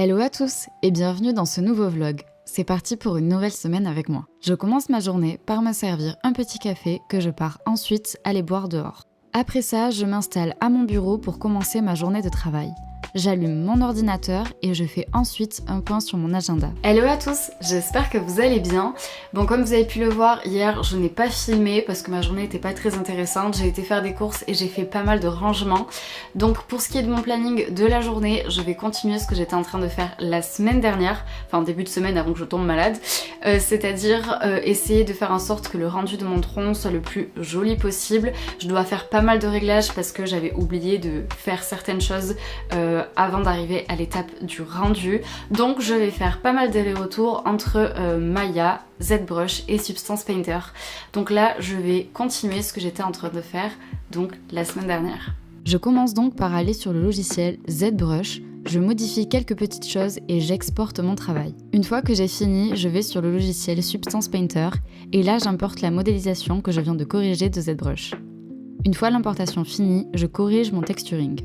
Hello à tous et bienvenue dans ce nouveau vlog. C'est parti pour une nouvelle semaine avec moi. Je commence ma journée par me servir un petit café que je pars ensuite aller boire dehors. Après ça, je m'installe à mon bureau pour commencer ma journée de travail. J'allume mon ordinateur et je fais ensuite un point sur mon agenda. Hello à tous, j'espère que vous allez bien. Bon, comme vous avez pu le voir, hier je n'ai pas filmé parce que ma journée n'était pas très intéressante. J'ai été faire des courses et j'ai fait pas mal de rangements. Donc pour ce qui est de mon planning de la journée, je vais continuer ce que j'étais en train de faire la semaine dernière, enfin en début de semaine avant que je tombe malade, c'est-à-dire essayer de faire en sorte que le rendu de mon tronc soit le plus joli possible. Je dois faire pas mal de réglages parce que j'avais oublié de faire certaines choses avant d'arriver à l'étape du rendu. Donc je vais faire pas mal d'allers-retours entre Maya, ZBrush et Substance Painter. Donc là je vais continuer ce que j'étais en train de faire donc la semaine dernière. Je commence donc par aller sur le logiciel ZBrush, je modifie quelques petites choses et j'exporte mon travail. Une fois que j'ai fini, je vais sur le logiciel Substance Painter et là j'importe la modélisation que je viens de corriger de ZBrush. Une fois l'importation finie, je corrige mon texturing.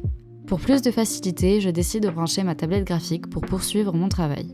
Pour plus de facilité, je décide de brancher ma tablette graphique pour poursuivre mon travail.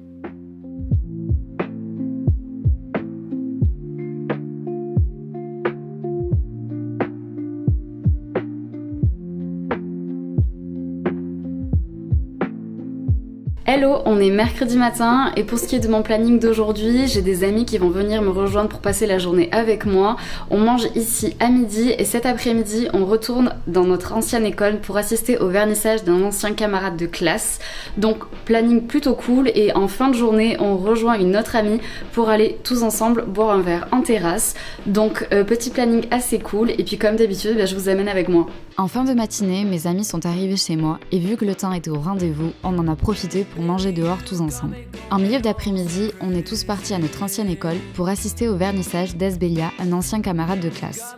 Hello, on est mercredi matin et pour ce qui est de mon planning d'aujourd'hui, j'ai des amis qui vont venir me rejoindre pour passer la journée avec moi. On mange ici à midi et cet après-midi, on retourne dans notre ancienne école pour assister au vernissage d'un ancien camarade de classe. Donc planning plutôt cool et en fin de journée, on rejoint une autre amie pour aller tous ensemble boire un verre en terrasse. Donc petit planning assez cool et puis comme d'habitude, je vous amène avec moi. En fin de matinée, mes amis sont arrivés chez moi et vu que le temps était au rendez-vous, on en a profité pour manger dehors tous ensemble. En milieu d'après-midi, on est tous partis à notre ancienne école pour assister au vernissage d'Esbelia, un ancien camarade de classe.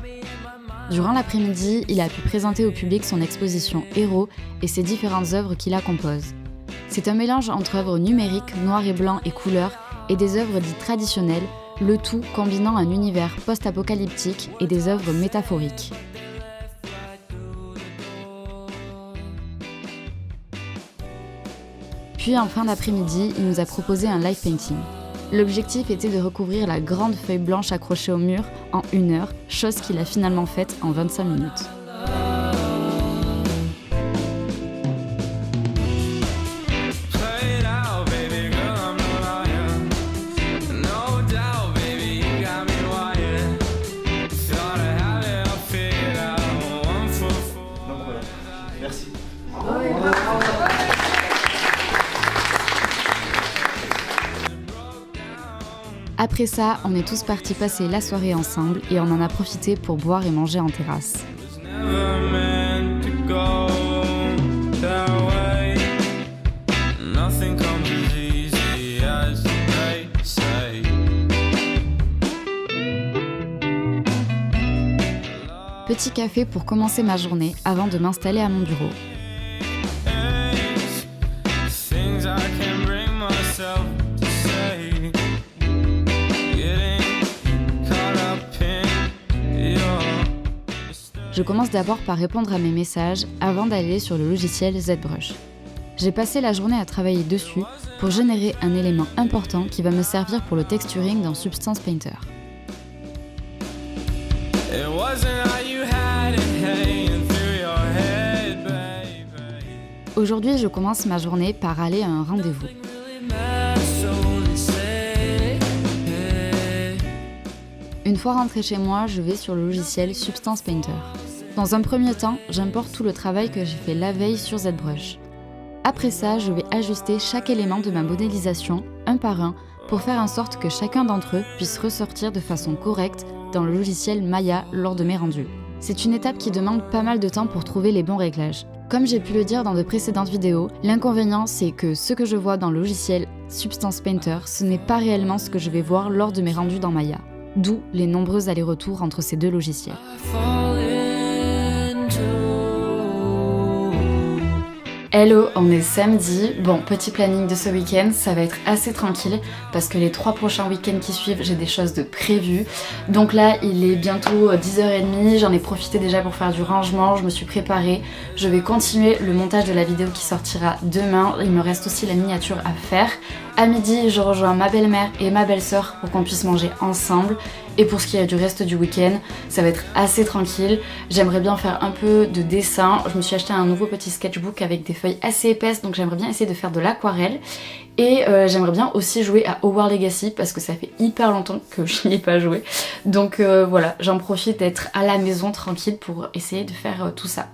Durant l'après-midi, il a pu présenter au public son exposition Héros et ses différentes œuvres qui la composent. C'est un mélange entre œuvres numériques, noir et blanc et couleurs, et des œuvres dites traditionnelles, le tout combinant un univers post-apocalyptique et des œuvres métaphoriques. Puis en fin d'après-midi, il nous a proposé un live painting. L'objectif était de recouvrir la grande feuille blanche accrochée au mur en 1 heure, chose qu'il a finalement faite en 25 minutes. Merci. Après ça, on est tous partis passer la soirée ensemble et on en a profité pour boire et manger en terrasse. Petit café pour commencer ma journée avant de m'installer à mon bureau. Je commence d'abord par répondre à mes messages avant d'aller sur le logiciel ZBrush. J'ai passé la journée à travailler dessus pour générer un élément important qui va me servir pour le texturing dans Substance Painter. Aujourd'hui, je commence ma journée par aller à un rendez-vous. Une fois rentrée chez moi, je vais sur le logiciel Substance Painter. Dans un premier temps, j'importe tout le travail que j'ai fait la veille sur ZBrush. Après ça, je vais ajuster chaque élément de ma modélisation, un par un, pour faire en sorte que chacun d'entre eux puisse ressortir de façon correcte dans le logiciel Maya lors de mes rendus. C'est une étape qui demande pas mal de temps pour trouver les bons réglages. Comme j'ai pu le dire dans de précédentes vidéos, l'inconvénient c'est que ce que je vois dans le logiciel Substance Painter, ce n'est pas réellement ce que je vais voir lors de mes rendus dans Maya. D'où les nombreux allers-retours entre ces deux logiciels. Hello, on est samedi. Bon, petit planning de ce week-end, ça va être assez tranquille parce que les 3 prochains week-ends qui suivent, j'ai des choses de prévues. Donc là, il est bientôt 10h30, j'en ai profité déjà pour faire du rangement, je me suis préparée. Je vais continuer le montage de la vidéo qui sortira demain. Il me reste aussi la miniature à faire. À midi, je rejoins ma belle-mère et ma belle-sœur pour qu'on puisse manger ensemble. Et pour ce qui est du reste du week-end, ça va être assez tranquille. J'aimerais bien faire un peu de dessin. Je me suis acheté un nouveau petit sketchbook avec des feuilles assez épaisses, donc j'aimerais bien essayer de faire de l'aquarelle. Et j'aimerais bien aussi jouer à Hogwarts Legacy parce que ça fait hyper longtemps que je n'y ai pas joué. Donc voilà, j'en profite d'être à la maison tranquille pour essayer de faire tout ça.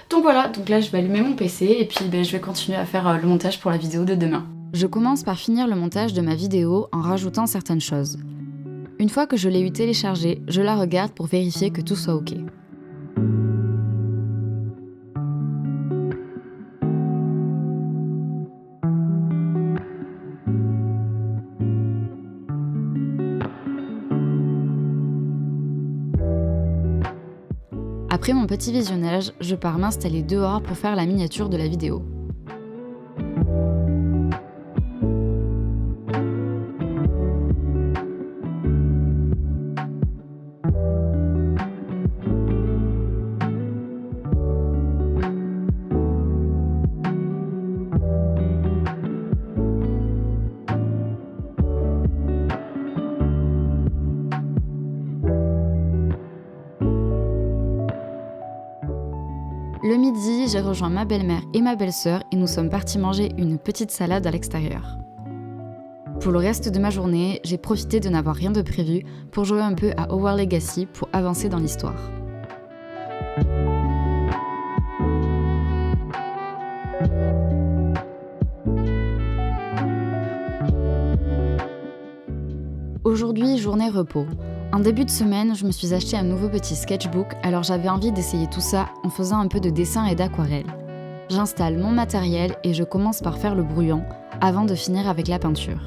Donc voilà, donc là je vais allumer mon PC et puis je vais continuer à faire le montage pour la vidéo de demain. Je commence par finir le montage de ma vidéo en rajoutant certaines choses. Une fois que je l'ai eu téléchargée, je la regarde pour vérifier que tout soit ok. Après mon petit visionnage, je pars m'installer dehors pour faire la miniature de la vidéo. Le midi, j'ai rejoint ma belle-mère et ma belle-sœur et nous sommes partis manger une petite salade à l'extérieur. Pour le reste de ma journée, j'ai profité de n'avoir rien de prévu pour jouer un peu à Hogwarts Legacy pour avancer dans l'histoire. Aujourd'hui, journée repos. En début de semaine, je me suis acheté un nouveau petit sketchbook, alors j'avais envie d'essayer tout ça en faisant un peu de dessin et d'aquarelle. J'installe mon matériel et je commence par faire le brouillon avant de finir avec la peinture.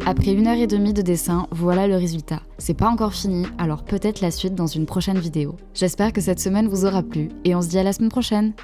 Après 1h30 de dessin, voilà le résultat. C'est pas encore fini, alors peut-être la suite dans une prochaine vidéo. J'espère que cette semaine vous aura plu et on se dit à la semaine prochaine.